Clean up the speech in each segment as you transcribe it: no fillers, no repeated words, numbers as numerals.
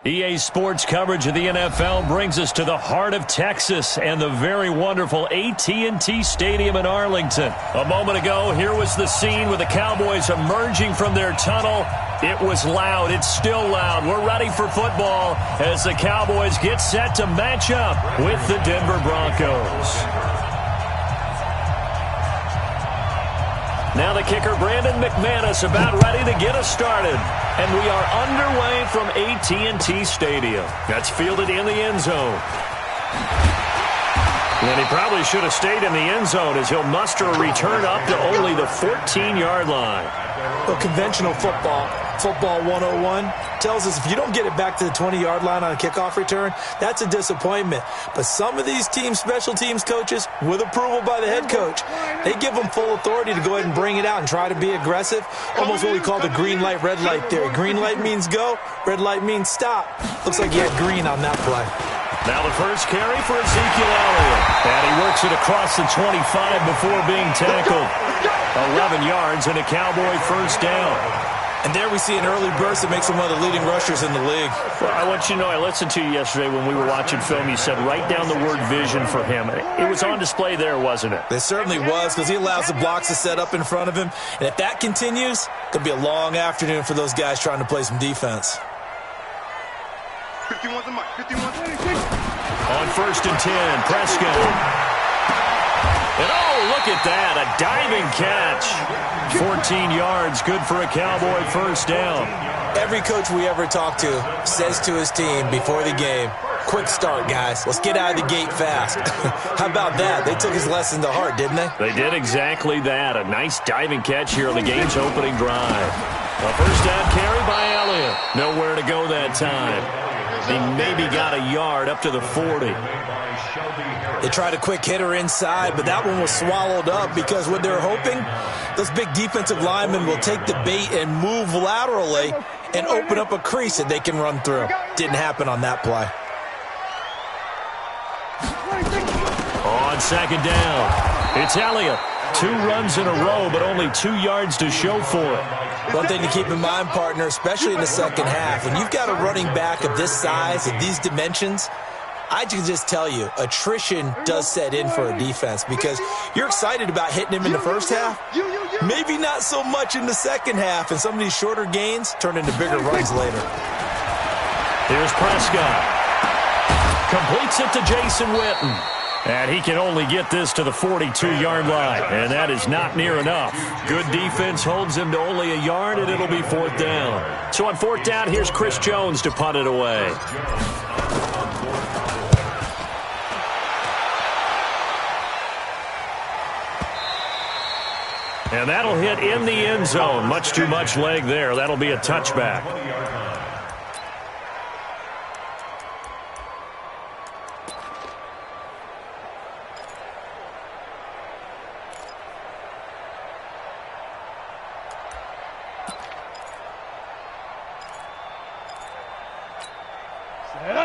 EA Sports coverage of the NFL brings us to the heart of Texas and the very wonderful AT&T Stadium in Arlington. A moment ago, here was the scene with the Cowboys emerging from their tunnel. It was loud. It's still loud. We're ready for football as the Cowboys get set to match up with the Denver Broncos. Now the kicker, Brandon McManus, about ready to get us started. And we are underway from AT&T Stadium. That's fielded in the end zone. And he probably should have stayed in the end zone as he'll muster a return up to only the 14-yard line. Well, conventional football 101, tells us if you don't get it back to the 20-yard line on a kickoff return, that's a disappointment. But some of these special teams coaches, with approval by the head coach, they give them full authority to go ahead and bring it out and try to be aggressive. Almost what we call the green light, red light theory. Green light means go, red light means stop. Looks like you had green on that play. Now the first carry for Ezekiel Elliott. And he works it across the 25 before being tackled. 11 yards and a Cowboy first down. And there we see an early burst that makes him one of the leading rushers in the league. Well, I want you to know, I listened to you yesterday when we were watching film. You said write down the word vision for him. It was on display there, wasn't it? It certainly was, because he allows the blocks to set up in front of him. And if that continues, it'll be a long afternoon for those guys trying to play some defense. 51's the mark. 51's on first and 10, Prescott. And oh, look at that, a diving catch. 14 yards, good for a Cowboy first down. Every coach we ever talk to says to his team before the game, quick start, guys. Let's get out of the gate fast. How about that? They took his lesson to heart, didn't they? They did exactly that. A nice diving catch here on the game's opening drive. A first down carry by Elliott. Nowhere to go that time. He maybe got a yard up to the 40. They tried a quick hitter inside, but that one was swallowed up because what they're hoping, those big defensive linemen will take the bait and move laterally and open up a crease that they can run through. Didn't happen on that play. On second down, it's Elliott. 2 runs in a row, but only 2 yards to show for it. One thing to keep in mind, partner, especially in the second half, when you've got a running back of this size, of these dimensions, I can just tell you, attrition does set in for a defense because you're excited about hitting him in the first half. Maybe not so much in the second half, and some of these shorter gains turn into bigger runs later. Here's Prescott. Completes it to Jason Witten. And he can only get this to the 42-yard line, and that is not near enough. Good defense holds him to only a yard, and it'll be fourth down. So on fourth down, here's Chris Jones to punt it away. And that'll hit in the end zone. Much too much leg there. That'll be a touchback.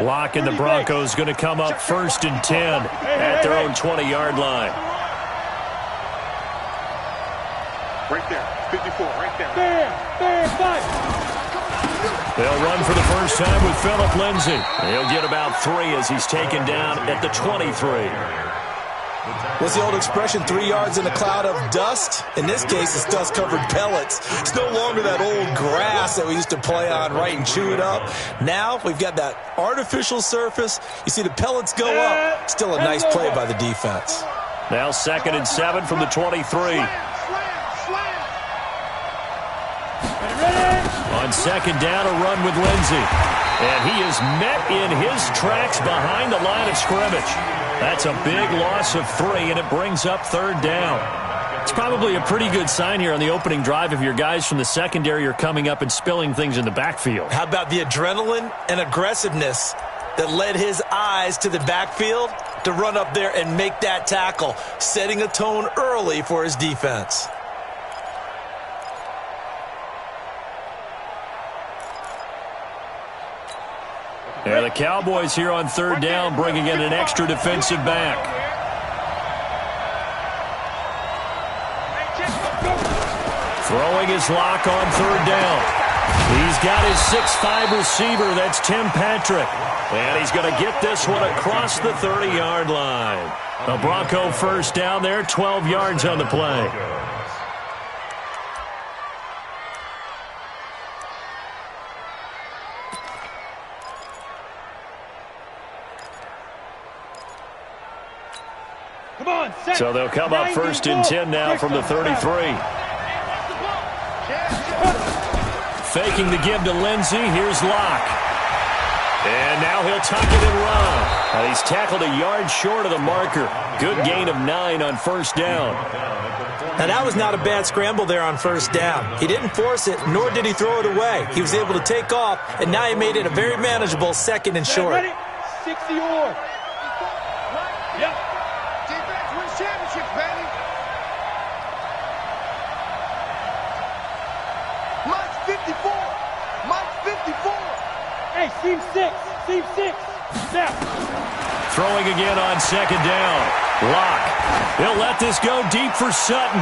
Lock and the Broncos going to come up first and 10 at their own 20-yard line. right there. 54, right there. There, fight. They'll run for the first time with Phillip Lindsay. He'll get about 3 as he's taken down at the 23. What's the old expression, 3 yards in a cloud of dust? In this case, it's dust-covered pellets. It's no longer that old grass that we used to play on, right, and chew it up. Now we've got that artificial surface. You see the pellets go up. Still a nice play by the defense. Now 2nd and 7 from the 23. On second down, a run with Lindsay. And he is met in his tracks behind the line of scrimmage. That's a big loss of 3, and it brings up 3rd down. It's probably a pretty good sign here on the opening drive if your guys from the secondary are coming up and spilling things in the backfield. How about the adrenaline and aggressiveness that led his eyes to the backfield to run up there and make that tackle, setting a tone early for his defense. And the Cowboys here on 3rd down bringing in an extra defensive back. Throwing his lock on 3rd down. He's got his 6'5" receiver. That's Tim Patrick. And he's going to get this one across the 30-yard line. A Bronco first down there, 12 yards on the play. Come on, so they'll come up first and 10 now from the 33. Faking the give to Lindsey. Here's Locke. And now he'll tuck it and run. And he's tackled a yard short of the marker. Good gain of 9 on first down. Now, that was not a bad scramble there on first down. He didn't force it, nor did he throw it away. He was able to take off, and now he made it a very manageable second and short. Ready? 60 or. Yep. Defense wins championships, baby. Mike's 54. Mike's 54. Hey, seam 6. Seam 6. Now. Throwing again on second down. Locke. He'll let this go deep for Sutton.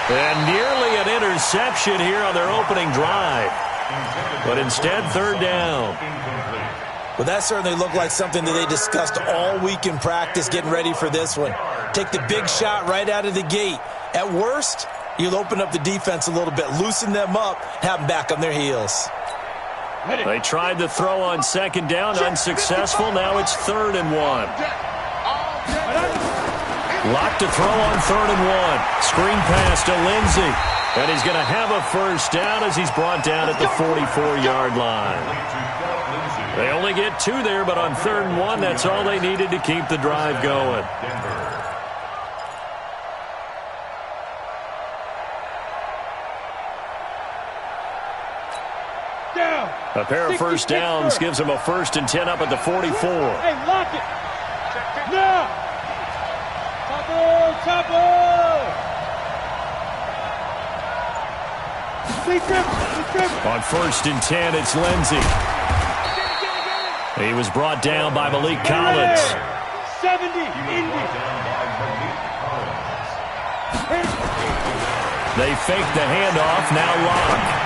And nearly an interception here on their opening drive. But instead, third down. Well, that certainly looked like something that they discussed all week in practice getting ready for this one. Take the big shot right out of the gate. At worst, you'll open up the defense a little bit, loosen them up, have them back on their heels. They tried to throw on second down, unsuccessful. Now it's 3rd and 1. Locke to throw on 3rd and 1. Screen pass to Lindsey. And he's going to have a first down as he's brought down at the 44-yard line. They only get 2 there, but on 3rd and 1, that's all they needed to keep the drive going. A pair of first downs gives him a 1st and 10 up at the 44. Hey, lock it. Now. Chapo. On 1st and 10, it's Lindsey. He was brought down by Malik Collins. 70, Indy. They fake the handoff, now Locke.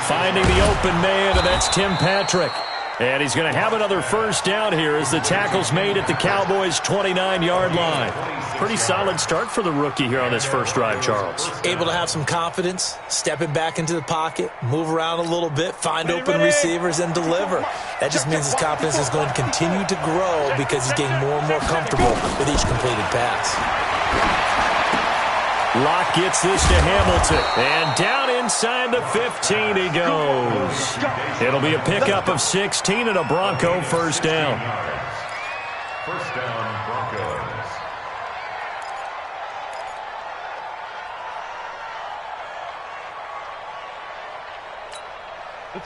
Finding the open man, and that's Tim Patrick. And he's going to have another first down here as the tackle's made at the Cowboys' 29-yard line. Pretty solid start for the rookie here on this first drive, Charles. Able to have some confidence, stepping back into the pocket, move around a little bit, find open receivers, and deliver. That just means his confidence is going to continue to grow because he's getting more and more comfortable with each completed pass. Locke gets this to Hamilton, and down inside the 15 he goes. It'll be a pickup of 16 and a Bronco first down. First down, Broncos.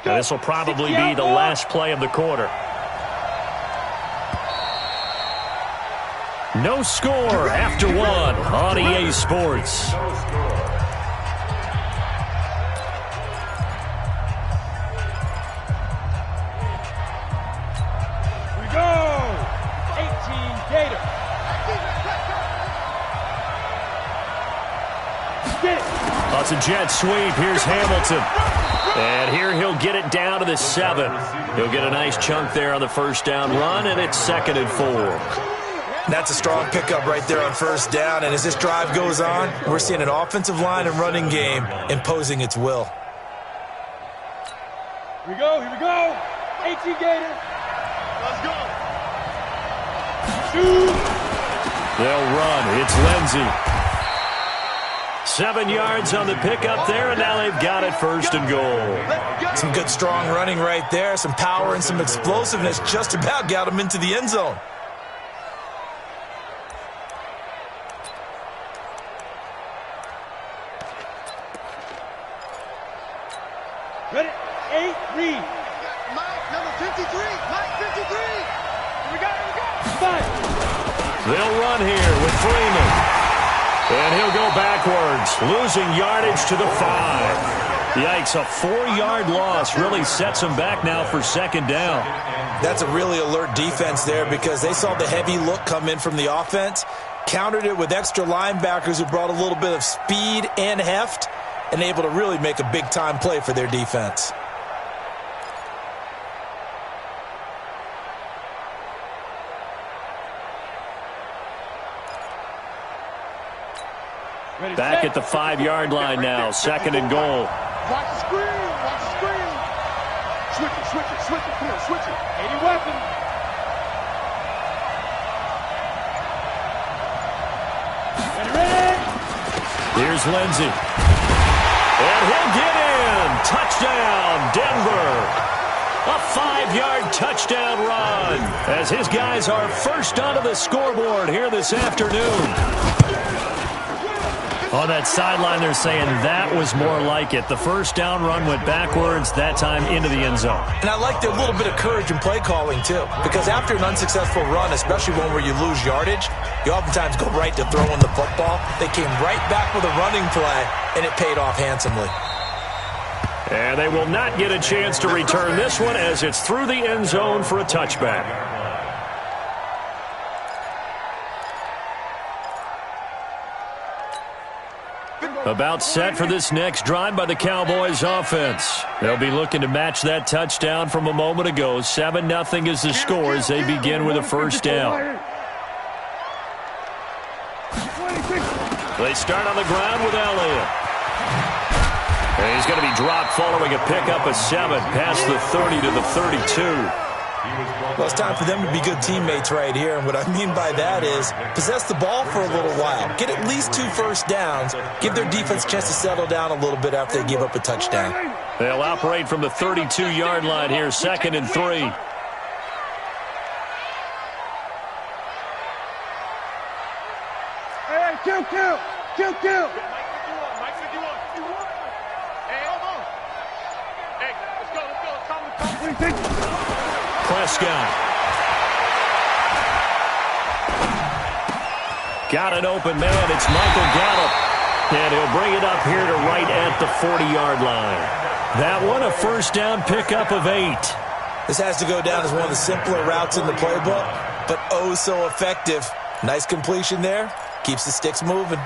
Now, this will probably be the last play of the quarter. No score after 1 on EA Sports. We go. 18 Gator. Get it. That's a jet sweep. Here's Hamilton. And here he'll get it down to the 7. He'll get a nice chunk there on the first down run, and it's 2nd and 4. That's a strong pickup right there on first down, and as this drive goes on, we're seeing an offensive line and running game imposing its will. Here we go. 18 Gator. Let's go. Shoot. They'll run. It's Lindsey. 7 yards on the pickup there, and now they've got it 1st and goal. Some good strong running right there, some power and some explosiveness, just about got him into the end zone. Ready? 8, read. Mike, number 53. Mike, 53. Here we go. 5. They'll run here with Freeman. And he'll go backwards, losing yardage to the 5. Yikes, a 4-yard loss really sets him back now for 2nd down. That's a really alert defense there because they saw the heavy look come in from the offense, countered it with extra linebackers who brought a little bit of speed and heft, and able to really make a big-time play for their defense. Back at the 5-yard line now, 2nd and goal. Watch the screen, watch the screen. Switch it, switch it, switch it. Come on, switch it. 80 weapon. Ready? Here's Lindsey. And he'll get in. Touchdown, Denver. A 5-yard touchdown run as his guys are first onto the scoreboard here this afternoon. On that sideline, they're saying that was more like it. The first down run went backwards, that time into the end zone. And I like their little bit of courage in play calling, too. Because after an unsuccessful run, especially one where you lose yardage, you oftentimes go right to throwing the football. They came right back with a running play, and it paid off handsomely. And they will not get a chance to return this one as it's through the end zone for a touchback. About set for this next drive by the Cowboys offense. They'll be looking to match that touchdown from a moment ago. 7-0 is the score as they begin with a first down. They start on the ground with Elliott. And he's going to be dropped following a pickup of 7 past the 30 to the 32. Well, it's time for them to be good teammates right here. And what I mean by that is possess the ball for a little while. Get at least 2 first downs. Give their defense a chance to settle down a little bit after they give up a touchdown. They'll operate from the 32-yard line here, 2nd and 3. Hey, kill. Mike 51. Hey, hold on. Hey, let's go. It's time to come. Prescott. Got an open man. It's Michael Gallup. And he'll bring it up here to right at the 40-yard line. That one, a first down pickup of 8. This has to go down as one of the simpler routes in the playbook, but oh so effective. Nice completion there. Keeps the sticks moving.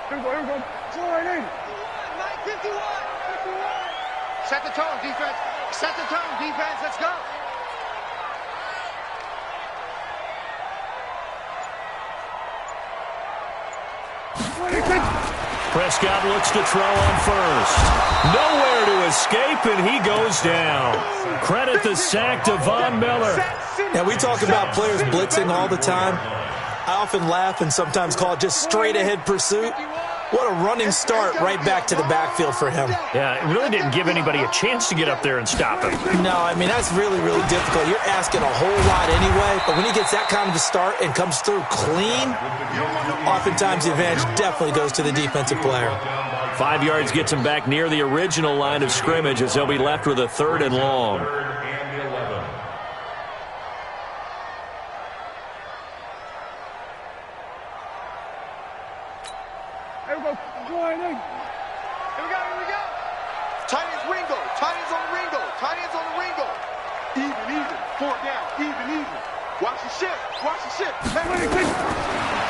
Here we go. Slide in. 51. Set the tone, defense. Set the tone, defense. Let's go. Prescott looks to throw on first. Nowhere to escape, and he goes down. Credit the sack to Von Miller. Now, we talk about players blitzing all the time. I often laugh and sometimes call it just straight-ahead pursuit. What a running start right back to the backfield for him. Yeah, it really didn't give anybody a chance to get up there and stop him. No, I mean, that's really, really difficult. You're asking a whole lot anyway, but when he gets that kind of a start and comes through clean, oftentimes the advantage definitely goes to the defensive player. 5 yards gets him back near the original line of scrimmage as they'll be left with a 3rd and long. Tight ends on the Ringo. Even. 4 down. Even. Watch the ship.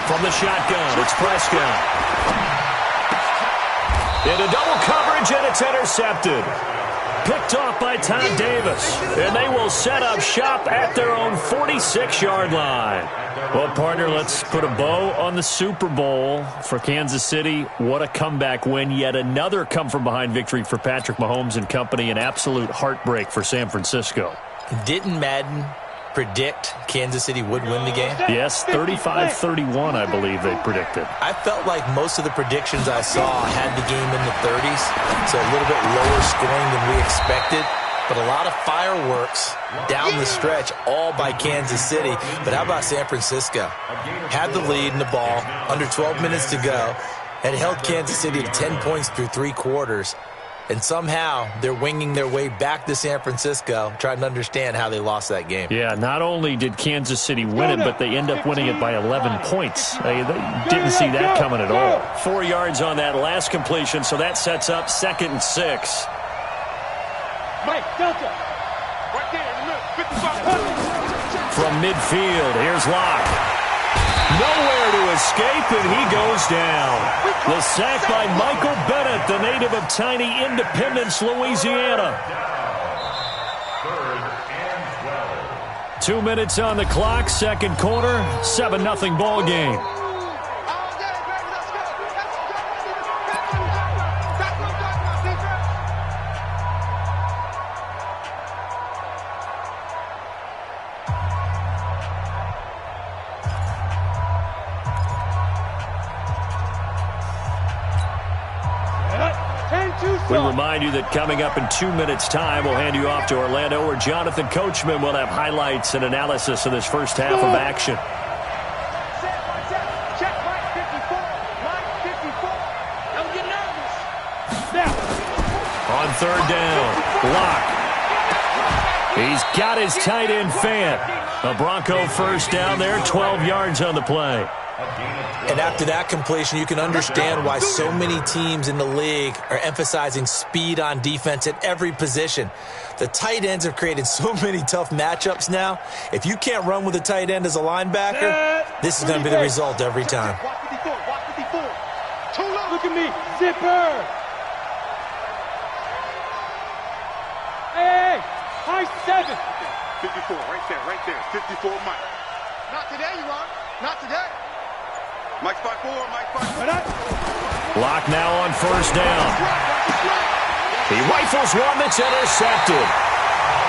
From the shotgun, it's Prescott. Into double coverage, and it's intercepted. Picked off by Todd Davis. And they will set up shop at their own 46-yard line. Well, partner, let's put a bow on the Super Bowl for Kansas City. What a comeback win. Yet another come-from-behind victory for Patrick Mahomes and company. An absolute heartbreak for San Francisco. Didn't Madden predict Kansas City would win the game? Yes, 35-31, I believe they predicted. I felt like most of the predictions I saw had the game in the 30s, so a little bit lower scoring than we expected. But a lot of fireworks down the stretch, all by Kansas City. But how about San Francisco? Had the lead in the ball, under 12 minutes to go, and held Kansas City to 10 points through 3 quarters. And somehow they're winging their way back to San Francisco, trying to understand how they lost that game. Yeah, not only did Kansas City win it, but they end up winning it by 11 points. They didn't see that coming at all. 4 yards on that last completion, so that sets up 2nd and 6. Mike, Delta. Right there in the middle. 55. From midfield, here's Locke. Nowhere to escape, and he goes down. The sack by Michael Bennett, the native of tiny Independence, Louisiana. 3rd and 12. 2 minutes on the clock, second quarter, 7-0 ball game. We remind you that coming up in 2 minutes' time, we'll hand you off to Orlando, where Jonathan Coachman will have highlights and analysis of this first half of action. Check Mike 54. Mike 54. Don't get nervous. Snap. On third down, Locke. He's got his tight end Fant. A Bronco first down there, 12 yards on the play. And after that completion, you can understand why so many teams in the league are emphasizing speed on defense at every position. The tight ends have created so many tough matchups now. If you can't run with a tight end as a linebacker, this is going to be the result every time. Watch 54. Watch 54. Too low. Look at me. Zipper. Hey, high 7. 54. Right there. 54, Mike. Not today, you are. Not today. Mike's 5-4. Mike's 5-4. Locke now on first down. He rifles one that's intercepted.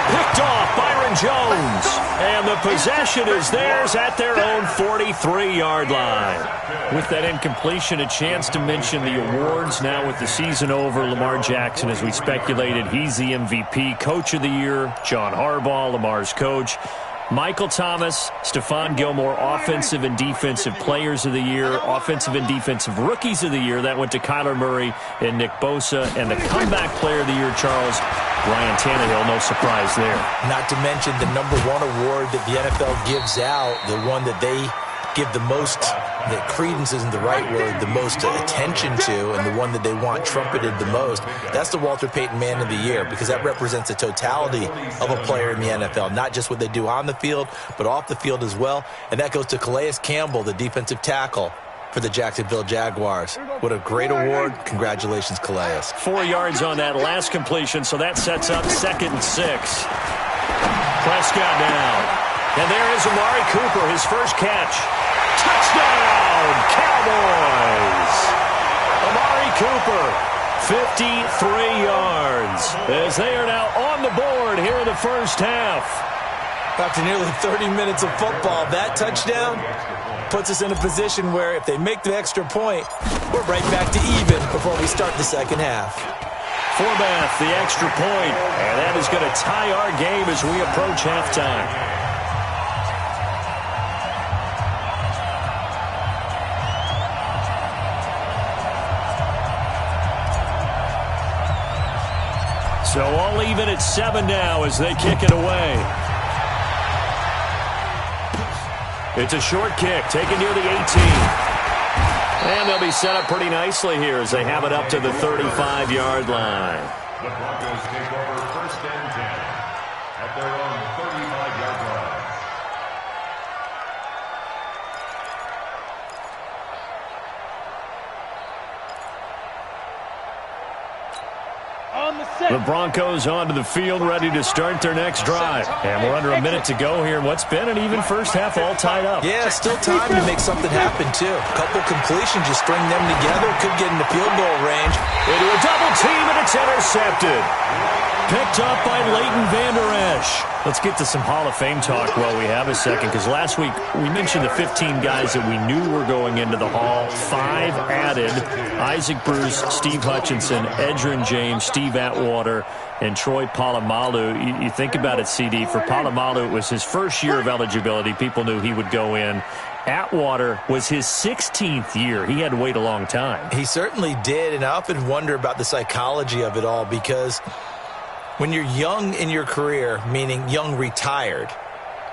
Picked off Byron Jones. And the possession is theirs at their own 43-yard line. With that incompletion, a chance to mention the awards. Now with the season over, Lamar Jackson, as we speculated, he's the MVP, Coach of the Year. John Harbaugh, Lamar's coach. Michael Thomas, Stephon Gilmore, Offensive and Defensive Players of the Year, Offensive and Defensive Rookies of the Year. That went to Kyler Murray and Nick Bosa. And the Comeback Player of the Year, Charles, Ryan Tannehill, no surprise there. Not to mention the #1 award that the NFL gives out, the one that they give the most, that credence isn't the right word, the most attention to, and the one that they want trumpeted the most. That's the Walter Payton Man of the Year, because that represents the totality of a player in the NFL, not just what they do on the field, but off the field as well. And that goes to Calais Campbell, the defensive tackle for the Jacksonville Jaguars. What a great award. Congratulations, Calais. 4 yards on that last completion, so that sets up 2nd and 6. Prescott down. And there is Amari Cooper, his first catch. Touchdown, Cowboys! Amari Cooper, 53 yards, as they are now on the board here in the first half. After nearly 30 minutes of football, that touchdown puts us in a position where if they make the extra point, we're right back to even before we start the second half. Forbath, the extra point, and that is going to tie our game as we approach halftime. So all even at 7 now as they kick it away. It's a short kick, taken near the 18. And they'll be set up pretty nicely here as they have it up to the 35-yard line. The Broncos take over 1st and 10 at their own 35-yard line. The Broncos onto the field, ready to start their next drive. And we're under a minute to go here in what's been an even first half, all tied up. Yeah, still time to make something happen, too. A couple completions, you string them together, could get into field goal range. Into a double team, and it's intercepted. Picked up by Leighton Vander Esch. Let's get to some Hall of Fame talk while we have a second, because last week we mentioned the 15 guys that we knew were going into the Hall. 5 added: Isaac Bruce, Steve Hutchinson, Edgerrin James, Steve Atwater, and Troy Polamalu. You think about it, CD. For Polamalu, it was his first year of eligibility. People knew he would go in. Atwater was his 16th year. He had to wait a long time. He certainly did, and I often wonder about the psychology of it all, because when you're young in your career, meaning young retired,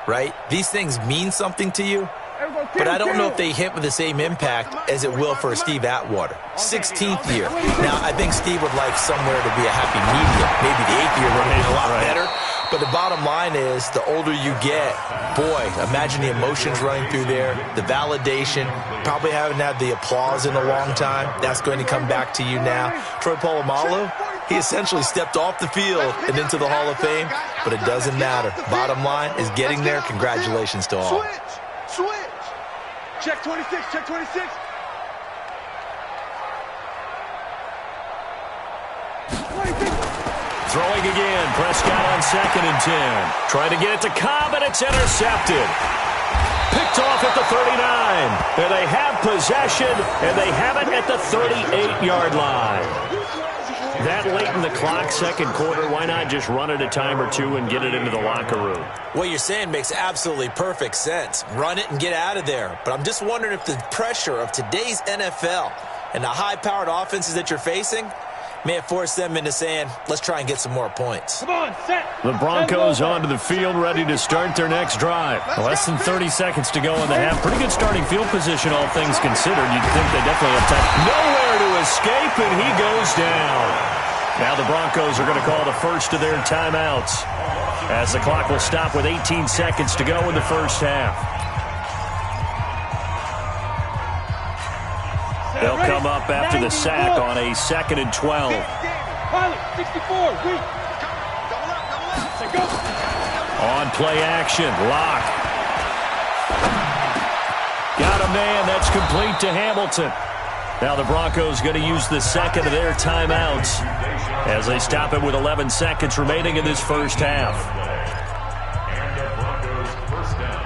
right, these things mean something to you, but I don't know if they hit with the same impact as it will for Steve Atwater. 16th year. Now, I think Steve would like somewhere to be a happy medium. Maybe the 8th year would have been a lot better. But the bottom line is, the older you get, boy, imagine the emotions running through there, the validation, probably haven't had the applause in a long time. That's going to come back to you now. Troy Polamalu, he essentially stepped off the field and into the Hall of Fame, but it doesn't matter. Bottom line is getting there. Congratulations to all. Switch. Check 26, check 26. Throwing again, Prescott on 2nd and 10. Trying to get it to Cobb, and it's intercepted. Picked off at the 39. And they have possession, and they have it at the 38-yard line. That late in the clock, second quarter, why not just run it a time or two and get it into the locker room? What you're saying makes absolutely perfect sense. Run it and get out of there. But I'm just wondering if the pressure of today's NFL and the high-powered offenses that you're facing may have forced them into saying, let's try and get some more points. Come on, set. The Broncos onto the field, ready to start their next drive. Less than 30 seconds to go in the half. Pretty good starting field position, all things considered. You'd think they definitely have time. Nowhere to escape, and he goes down. Now the Broncos are going to call the first of their timeouts, as the clock will stop with 18 seconds to go in the first half. They'll come up after the sack on a 2nd and 12. Pilot, 64, weak. On play action, Lock. Got a man, that's complete to Hamilton. Now the Broncos going to use the second of their timeouts as they stop it with 11 seconds remaining in this first half. And the Broncos first down.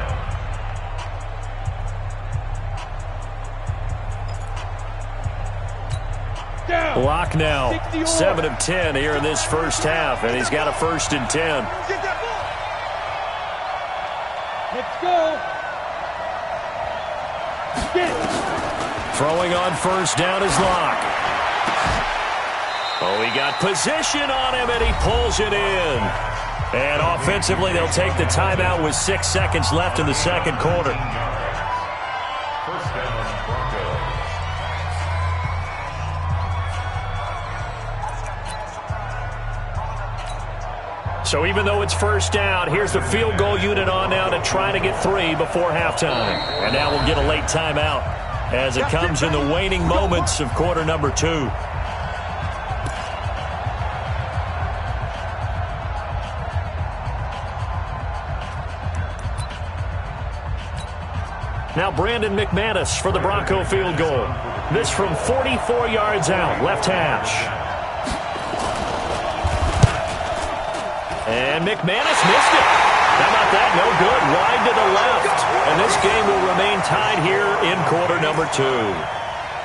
Lock now, 7 of 10 here in this first half, and he's got a 1st and 10. Let's go. Throwing on first down is Lock. Oh, he got position on him, and he pulls it in. And offensively, they'll take the timeout with 6 seconds left in the second quarter. First down, Broncos. So even though it's first down, here's the field goal unit on now to try to get 3 before halftime. And now we'll get a late timeout as it comes in the waning moments of quarter number 2. Now Brandon McManus for the Bronco field goal. This from 44 yards out, left hash. And McManus missed it. How about that? No good. Wide to the left. And this game will remain tied here in quarter number 2.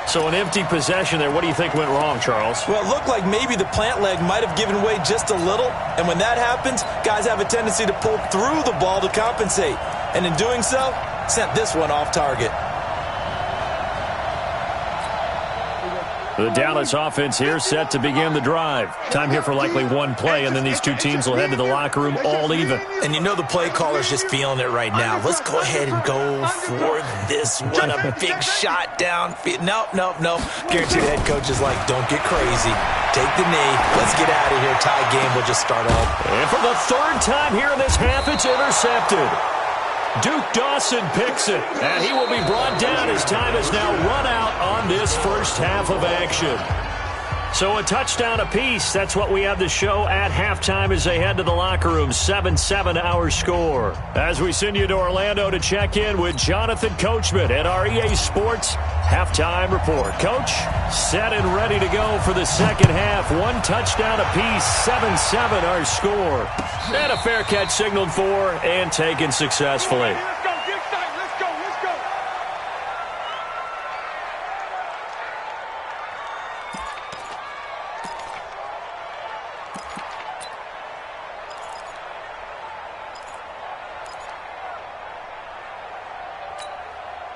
So an empty possession there. What do you think went wrong, Charles? Well, it looked like maybe the plant leg might have given way just a little. And when that happens, guys have a tendency to pull through the ball to compensate. And in doing so, sent this one off target. The Dallas offense here set to begin the drive. Time here for likely one play, and then these two teams will head to the locker room all even. And you know the play caller's just feeling it right now. Let's go ahead and go for this one. A big shot down. No. Guaranteed the head coach is like, don't get crazy. Take the knee. Let's get out of here. Tie game. We'll just start off. And for the 3rd time here in this half, it's intercepted. Duke Dawson picks it, and he will be brought down as time is now run out on this first half of action. So a touchdown apiece. That's what we have to show at halftime as they head to the locker room. 7-7 our score. As we send you to Orlando to check in with Jonathan Coachman at our EA Sports Halftime Report. Coach, set and ready to go for the second half. 1 touchdown apiece, 7-7 our score. And a fair catch signaled for and taken successfully. Let's go, get excited. Let's go.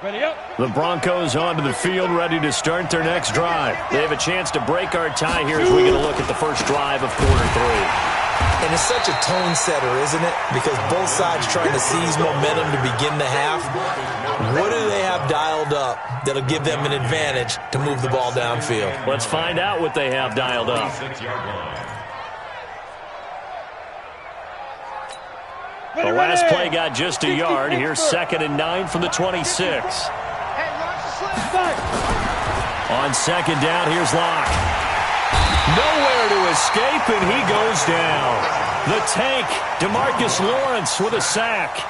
Ready up. The Broncos onto the field, ready to start their next drive. They have a chance to break our tie here as we get a look at the first drive of quarter 3. And it's such a tone setter, isn't it? Because both sides trying to seize momentum to begin the half. What do they have dialed up that'll give them an advantage to move the ball downfield? Let's find out what they have dialed up. 6-yard line. The last play got just a yard. Here's 2nd and 9 from the 26. On 2nd down, here's Locke. Nowhere to escape, and he goes down. The tank, DeMarcus Lawrence with a sack.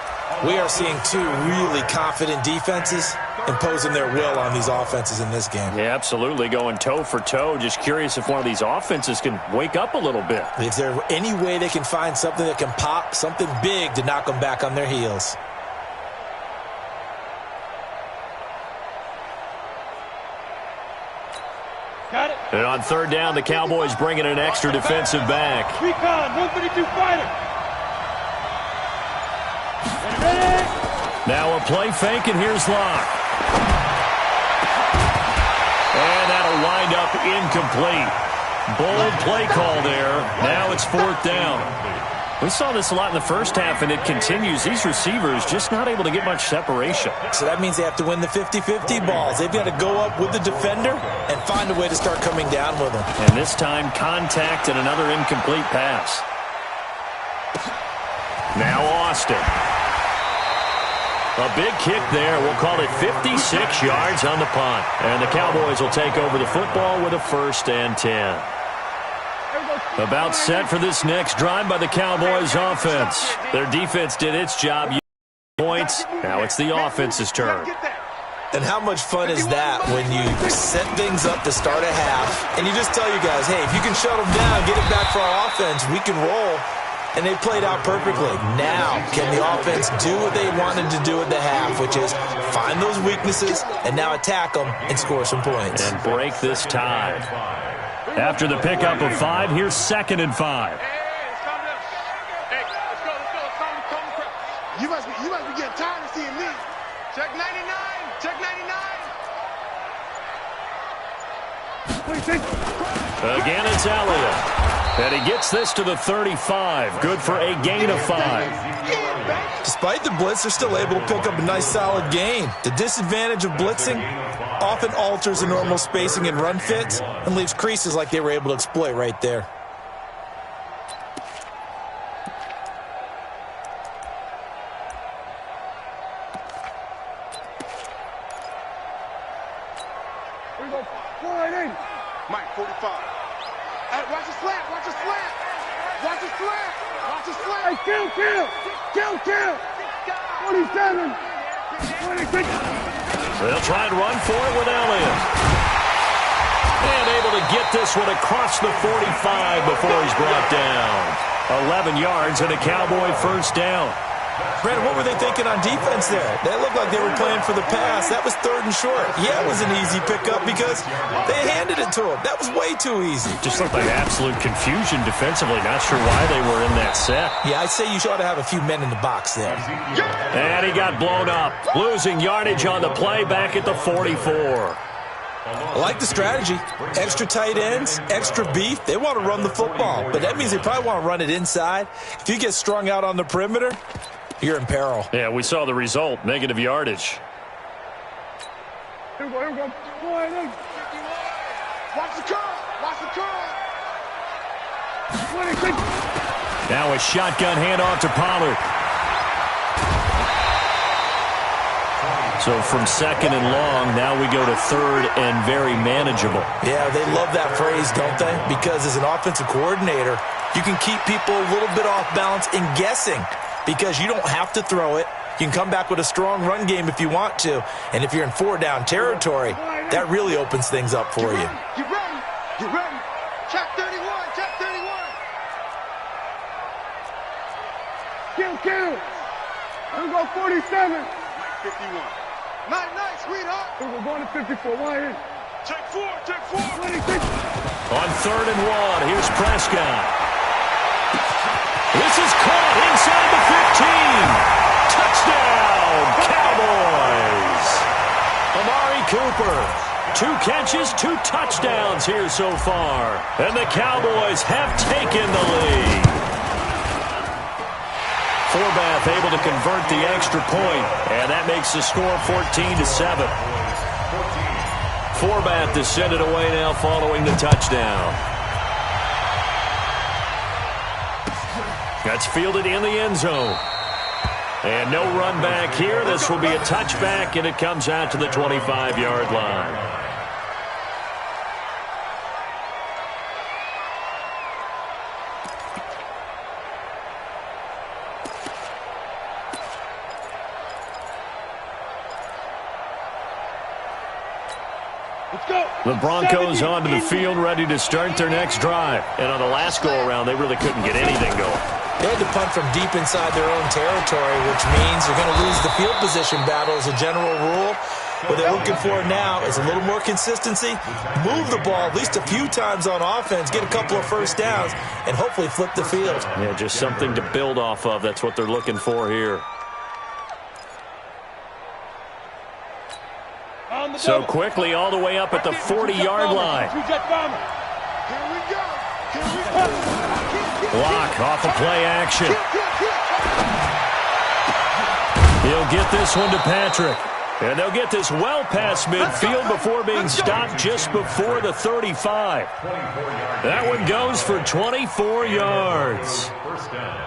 We are seeing two really confident defenses imposing their will on these offenses in this game. Yeah, absolutely, going toe for toe. Just curious if one of these offenses can wake up a little bit. Is there any way they can find something that can pop, something big to knock them back on their heels? Got it. And on 3rd down, the Cowboys bring in an extra defensive back. Recon, 152 fighter. Ready? Now a play fake, and here's Locke. And that'll wind up incomplete. Bold play call there. Now it's 4th down. We saw this a lot in the first half, and it continues. These receivers just not able to get much separation. So that means they have to win the 50-50 balls. They've got to go up with the defender and find a way to start coming down with them. And this time, contact and another incomplete pass. Now Austin. A big kick there. We'll call it 56 yards on the punt. And the Cowboys will take over the football with a 1st and 10. About set for this next drive by the Cowboys offense. Their defense did its job. Points. Now it's the offense's turn. And how much fun is that when you set things up to start a half and you just tell your guys, hey, if you can shut them down, get it back for our offense, we can roll. And they played out perfectly. Now, can the offense do what they wanted to do at the half, which is find those weaknesses and now attack them and score some points. And break this tie. After the pickup of 5, here's 2nd and 5. You must be getting tired of seeing me. Check 99. Check 99. Again, it's Elliott. And he gets this to the 35. Good for a gain of 5. Despite the blitz, they're still able to pick up a nice solid gain. The disadvantage of blitzing often alters the normal spacing and run fits and leaves creases like they were able to exploit right there. Here we go. 480. Mike, 45. Hey, watch the slant. Watch the slant. Watch the slant. Watch the slant. Hey, kill. 47. 26. They'll try and run for it with Elliott. And able to get this one across the 45 before he's brought down. 11 yards and a Cowboy 1st down. Brandon, what were they thinking on defense there? They looked like they were playing for the pass. That was 3rd and short. Yeah, it was an easy pickup because they handed it to him. That was way too easy. Just looked like absolute confusion defensively. Not sure why they were in that set. Yeah, I'd say you ought to have a few men in the box there. And he got blown up. Losing yardage on the play back at the 44. I like the strategy. Extra tight ends, extra beef. They want to run the football, but that means they probably want to run it inside. If you get strung out on the perimeter, you're in peril. Yeah, we saw the result. Negative yardage. Here we go. 480. Watch the curl. Watch the curl. 26. Now a shotgun handoff to Pollard. So from 2nd and long, now we go to 3rd and very manageable. Yeah, they love that phrase, don't they? Because as an offensive coordinator, you can keep people a little bit off balance in guessing because you don't have to throw it. You can come back with a strong run game if you want to. And if you're in 4-down territory, that really opens things up for you. You ready? You ready? Check 31. Check 31. Kill. Here we go. 47. 51. Nice, sweetheart. We're going to 54. Why is? Check 4. 26. On 3rd and 1, here's Prescott. This is caught inside the 15. Touchdown, Cowboys. Amari Cooper. 2 catches, 2 touchdowns here so far. And the Cowboys have taken the lead. Forbath able to convert the extra point, and that makes the score 14-7. Forbath to send it away now following the touchdown. That's fielded in the end zone. And no run back here. This will be a touchback, and it comes out to the 25-yard line. The Broncos onto the field, ready to start their next drive. And on the last go-around, they really couldn't get anything going. They had to punt from deep inside their own territory, which means you're going to lose the field position battle as a general rule. What they're looking for now is a little more consistency, move the ball at least a few times on offense, get a couple of first downs, and hopefully flip the field. Yeah, just something to build off of. That's what they're looking for here. So quickly all the way up at the 40-yard line. Block off of play action. He'll get this one to Patrick. And they'll get this well past midfield before being stopped just before the 35. That one goes for 24 yards. First down.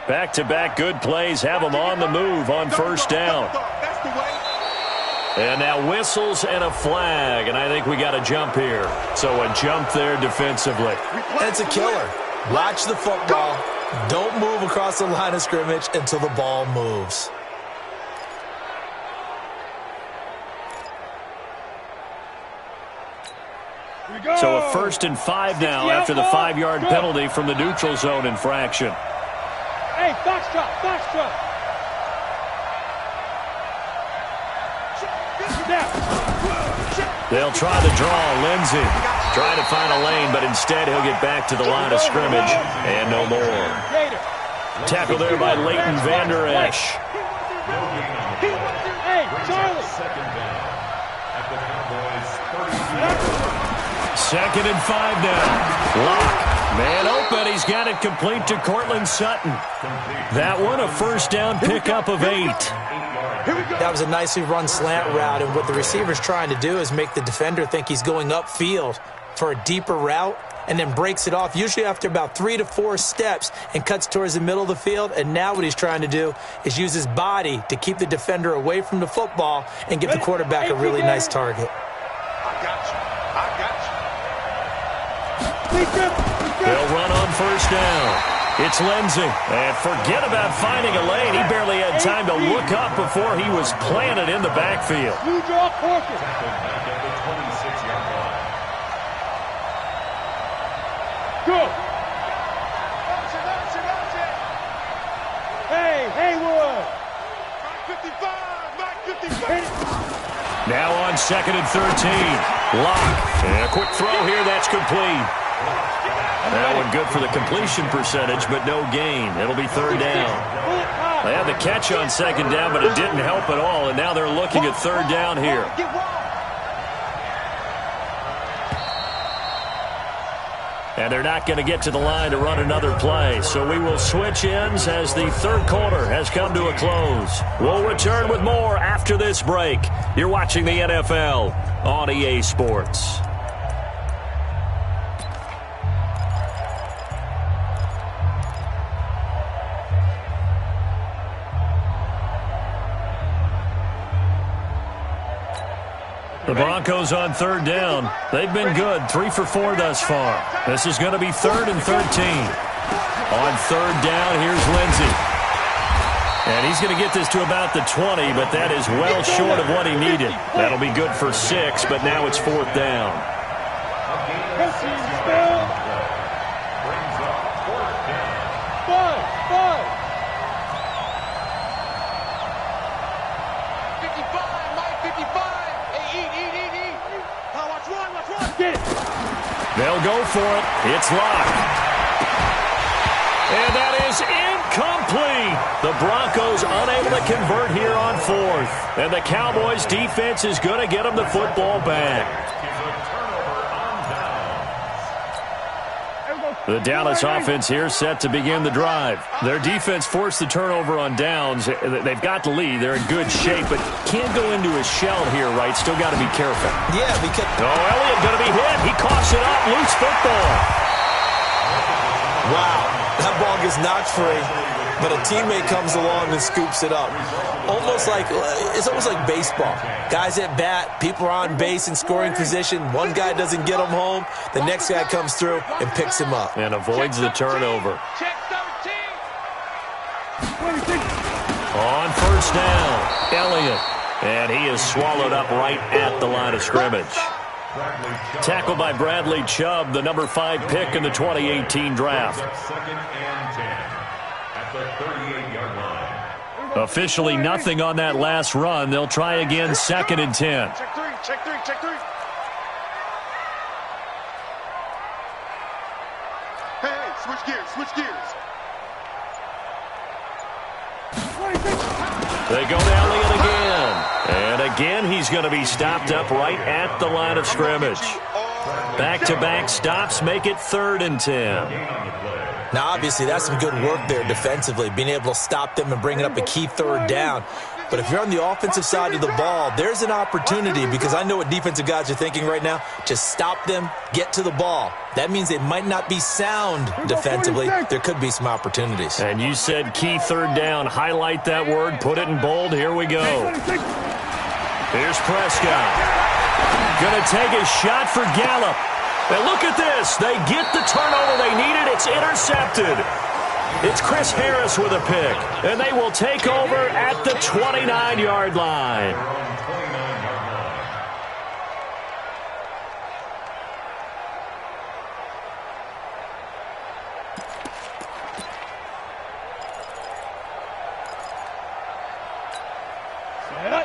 Back-to-back good plays have them on the move on first down. And now whistles and a flag, and I think we got a jump here. So a jump there defensively. That's a killer. Watch the football. Don't move across the line of scrimmage until the ball moves. So a 1st and 5 now after the 5-yard penalty from the neutral zone infraction. Hey, foxtrot, foxtrot. They'll try the draw. Lindsey trying to find a lane, but instead he'll get back to the line of scrimmage and no more. Tackle there by Leighton Vander Esch. Hey, Charlie. Second and 5 now. Lock. Man open. He's got it complete to Cortland Sutton. That one a first down pickup of 8. That was a nicely run slant route, and what the receiver's trying to do is make the defender think he's going upfield for a deeper route and then breaks it off, usually after about 3 to 4 steps, and cuts towards the middle of the field. And now what he's trying to do is use his body to keep the defender away from the football and give the quarterback a really nice target. I got you. I got you. They'll run on first down. It's Lindsey. And forget about finding a lane. He barely had time to look up before he was planted in the backfield. You draw Corker. Good. Hey, Haywood. Mike 55. Now on 2nd and 13. Lock. And a quick throw here. That's complete. That one good for the completion percentage, but no gain. It'll be 3rd down. They had the catch on 2nd down, but it didn't help at all, and now they're looking at 3rd down here. And they're not going to get to the line to run another play, so we will switch ends as the 3rd quarter has come to a close. We'll return with more after this break. You're watching the NFL on EA Sports. The Broncos on 3rd down. They've been good, 3 for 4 thus far. This is going to be 3rd and 13. On 3rd down, here's Lindsey. And he's going to get this to about the 20, but that is well short of what he needed. That'll be good for 6, but now it's 4th down. They'll go for it. It's locked. And that is incomplete. The Broncos unable to convert here on 4th. And the Cowboys defense is going to get them the football back. The Dallas offense here set to begin the drive. Their defense forced the turnover on downs. They've got the lead. They're in good shape, but can't go into a shell here, right? Still got to be careful. Yeah, because... Oh, Elliott going to be hit. He coughs it up. Loose football. Wow, that ball gets knocked free, but a teammate comes along and scoops it up. It's almost like baseball. Guys at bat, people are on base in scoring position. One guy doesn't get him home. The next guy comes through and picks him up. And avoids the turnover. Check 13. On first down, Elliott. And he is swallowed up right at the line of scrimmage. Tackled by Bradley Chubb, the number 5 pick in the 2018 draft. Second and 10 at the 38-yard line. Officially nothing on that last run. They'll try again, second and 10. Check three, check three, check three. Hey, switch gears, switch gears. They go to Elliott again. And again, he's going to be stopped up right at the line of scrimmage. Back-to-back stops make it 3rd and 10. Now, obviously, that's some good work there defensively, being able to stop them and bring it up a key 3rd down. But if you're on the offensive side of the ball, there's an opportunity, because I know what defensive guys are thinking right now. Just stop them, get to the ball. That means they might not be sound defensively. There could be some opportunities. And you said key 3rd down. Highlight that word, put it in bold. Here we go. Here's Prescott. Going to take a shot for Gallup. And look at this. They get the turnover they needed. It's intercepted. It's Chris Harris with a pick. And they will take over at the 29-yard line.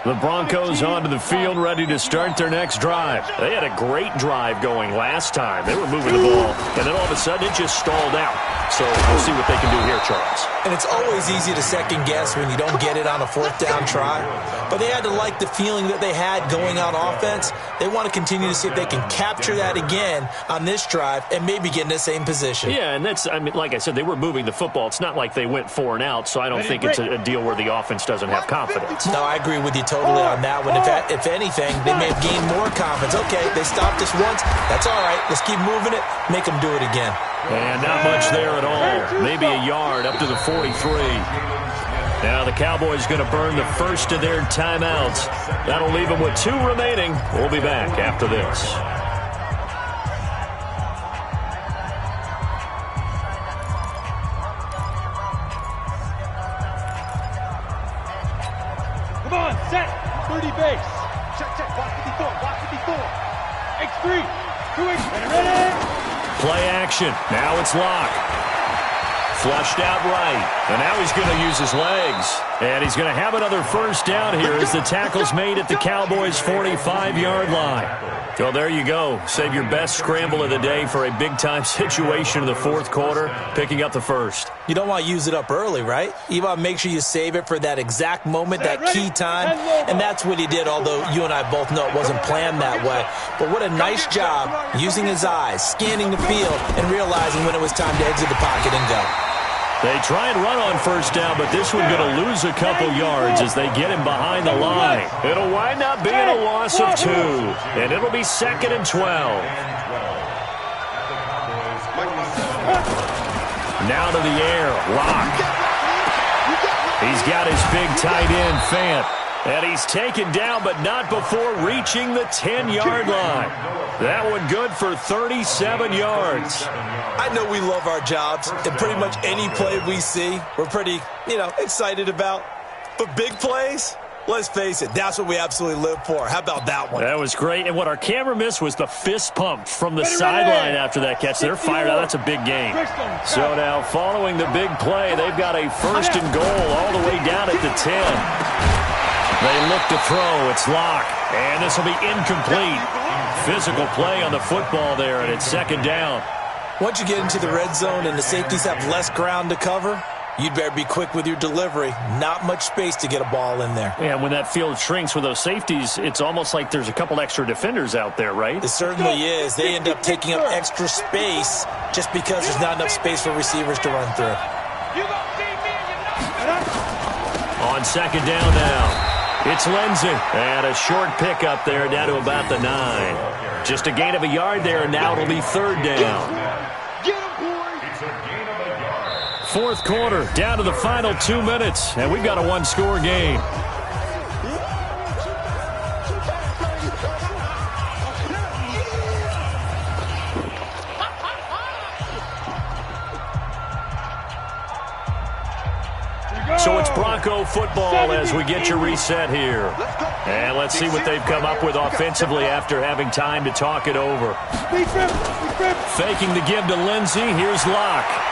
The Broncos onto the field, ready to start their next drive. They had a great drive going last time. They were moving the ball, and then all of a sudden it just stalled out. So we'll see what they can do here, Charles. And it's always easy to second-guess when you don't get it on a 4th down try. But they had to like the feeling that they had going on offense. They want to continue to see if they can capture that again on this drive and maybe get in the same position. Yeah, and that's, I mean, like I said, they were moving the football. It's not like they went 4 and out, so I don't think it's a deal where the offense doesn't have confidence. No, I agree with you totally on that one. If anything, they may have gained more confidence. Okay, they stopped us once. That's all right. Let's keep moving it. Make them do it again. And not much there at all. Maybe a yard up to the 43. Now the Cowboys going to burn the first of their timeouts. That'll leave them with 2 remaining. We'll be back after this. Come on, set. 30 base. Check, block 54, block 54. X3, 2X, ready. Play action. Now it's Locke. Flushed out right. And now he's going to use his legs. And he's going to have another first down here as the tackle's made at the Cowboys' 45-yard line. Well, there you go. Save your best scramble of the day for a big-time situation in the 4th quarter, picking up the first. You don't want to use it up early, right? You want to make sure you save it for that exact moment, that key time. And that's what he did, although you and I both know it wasn't planned that way. But what a nice job using his eyes, scanning the field, and realizing when it was time to exit the pocket and go. They try and run on first down, but this one's going to lose a couple yards as they get him behind the line. It'll wind up being a loss of 2, and it'll be 2nd and 12. Now to the air, Locke. He's got his big tight end, Fant. And he's taken down, but not before reaching the 10-yard line. That one good for 37 yards. I know we love our jobs, and pretty much any play we see, we're pretty, excited about. But big plays, let's face it, that's what we absolutely live for. How about that one? That was great. And what our camera missed was the fist pump from the sideline after that catch. They're fired out. That's a big game. So now, following the big play, they've got a 1st and goal all the way down at the 10. They look to throw. It's Locke. And this will be incomplete. Physical play on the football there, and it's 2nd down. Once you get into the red zone and the safeties have less ground to cover, You'd better be quick with your delivery. Not much space to get a ball in there. Yeah, when that field shrinks with those safeties, it's almost like there's a couple extra defenders out there, right? It certainly is. They end up taking up extra space just because there's not enough space for receivers to run through. On second down now, it's Lindsey. And a short pickup there down to about the 9. Just a gain of a yard there, and now it'll be third down. Fourth quarter, down to the final 2 minutes, and we've got a one-score game. So it's Bronco football as we get you reset here. And let's see what they've come up with offensively after having time to talk it over. Faking the give to Lindsey. Here's Locke.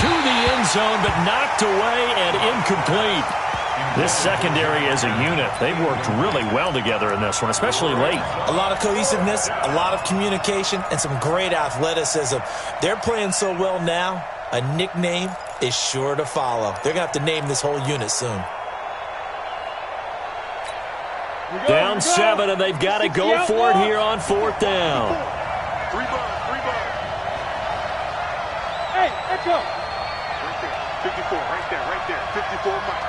To the end zone, but knocked away and incomplete. This secondary as a unit, they've worked really well together in this one, especially late. A lot of cohesiveness, a lot of communication, and some great athleticism. They're playing so well now, a nickname is sure to follow. They're going to have to name this whole unit soon. Down 7, and they've got to go for it here on fourth down. Hey, let's go. 54, right there. 54 miles.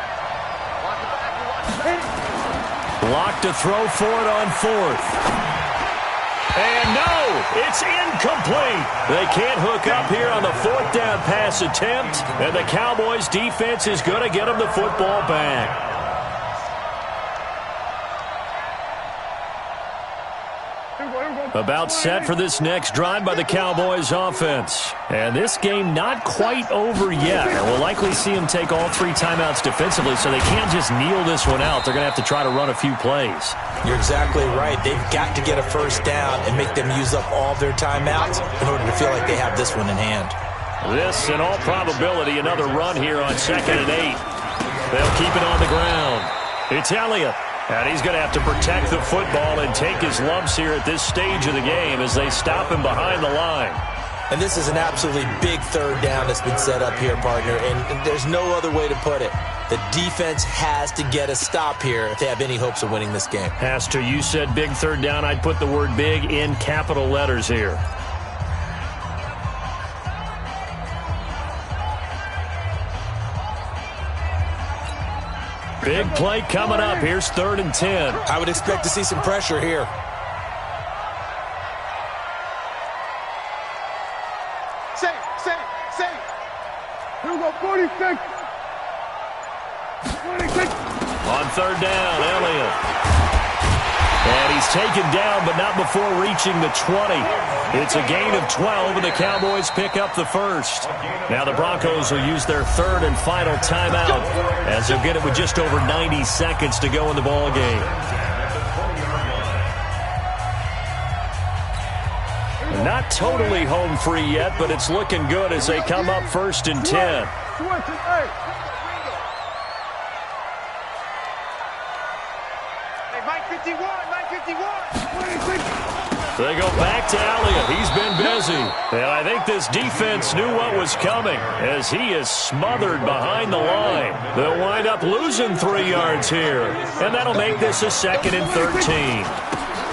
Lock to throw for it on fourth. And no, it's incomplete. They can't hook up here on the fourth down pass attempt, and the Cowboys defense is going to get them the football back. About set for this next drive by the Cowboys offense. And this game not quite over yet. And we'll likely see them take all 3 timeouts defensively, so they can't just kneel this one out. They're going to have to try to run a few plays. You're exactly right. They've got to get a first down and make them use up all their timeouts in order to feel like they have this one in hand. This, in all probability, another run here on 2nd and 8. They'll keep it on the ground. It's Elliott. And he's going to have to protect the football and take his lumps here at this stage of the game as they stop him behind the line. And this is an absolutely big third down that's been set up here, partner, and there's no other way to put it. The defense has to get a stop here if they have any hopes of winning this game. Has to. You said big third down. I'd put the word big in capital letters here. Big play coming up. Here's 3rd and 10. I would expect to see some pressure here. Safe. Here we go, 46. 26. On 3rd down, Elliott. And he's taken down, but not before reaching the 20. It's a gain of 12, and the Cowboys pick up the first. Now the Broncos will use their 3rd and final timeout as they'll get it with just over 90 seconds to go in the ball game. Not totally home free yet, but it's looking good as they come up 1st and 10. They go back to Elliott. He's been busy. And I think this defense knew what was coming as he is smothered behind the line. They'll wind up losing 3 yards here. And that'll make this a 2nd and 13.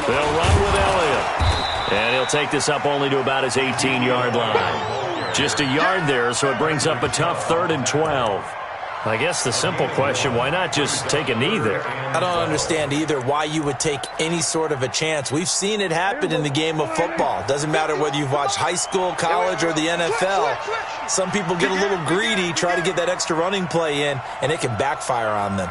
They'll run with Elliott. And he'll take this up only to about his 18-yard line. Just a yard there, so it brings up a tough 3rd and 12. I guess the simple question, why not just take a knee there? I don't understand either why you would take any sort of a chance. We've seen it happen in the game of football. Doesn't matter whether you've watched high school, college, or the NFL. Some people get a little greedy, try to get that extra running play in, and it can backfire on them.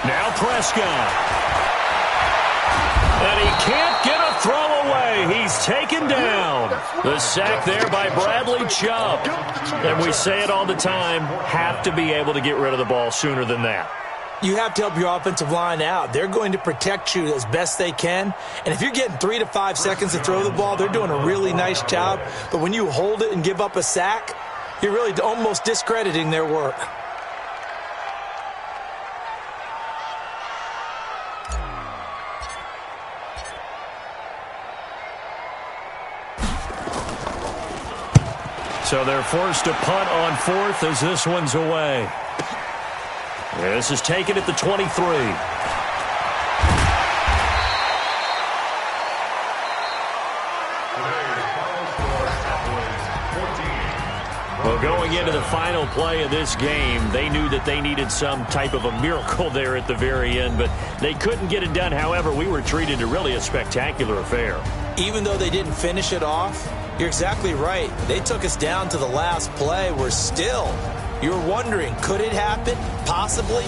Now Prescott. And he can't get a throw away. He's taken down. The sack there by Bradley Chubb. And we say it all the time, have to be able to get rid of the ball sooner than that. You have to help your offensive line out. They're going to protect you as best they can. And if you're getting 3 to 5 seconds to throw the ball, they're doing a really nice job. But when you hold it and give up a sack, you're really almost discrediting their work. So they're forced to punt on fourth as this one's away. This is taken at the 23. Well, going into the final play of this game, they knew that they needed some type of a miracle there at the very end, but they couldn't get it done. However, we were treated to really a spectacular affair. Even though they didn't finish it off, you're exactly right. They took us down to the last play. We're still, you're wondering, could it happen? Possibly.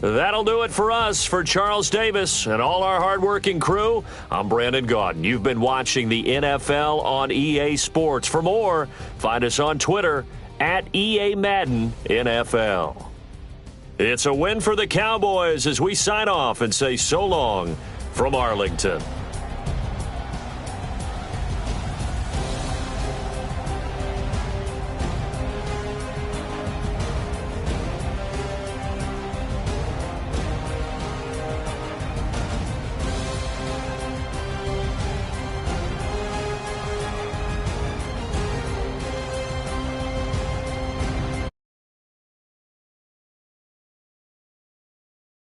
That'll do it for us. For Charles Davis and all our hardworking crew, I'm Brandon Gaudin. You've been watching the NFL on EA Sports. For more, find us on Twitter at EA Madden NFL. It's a win for the Cowboys as we sign off and say so long from Arlington.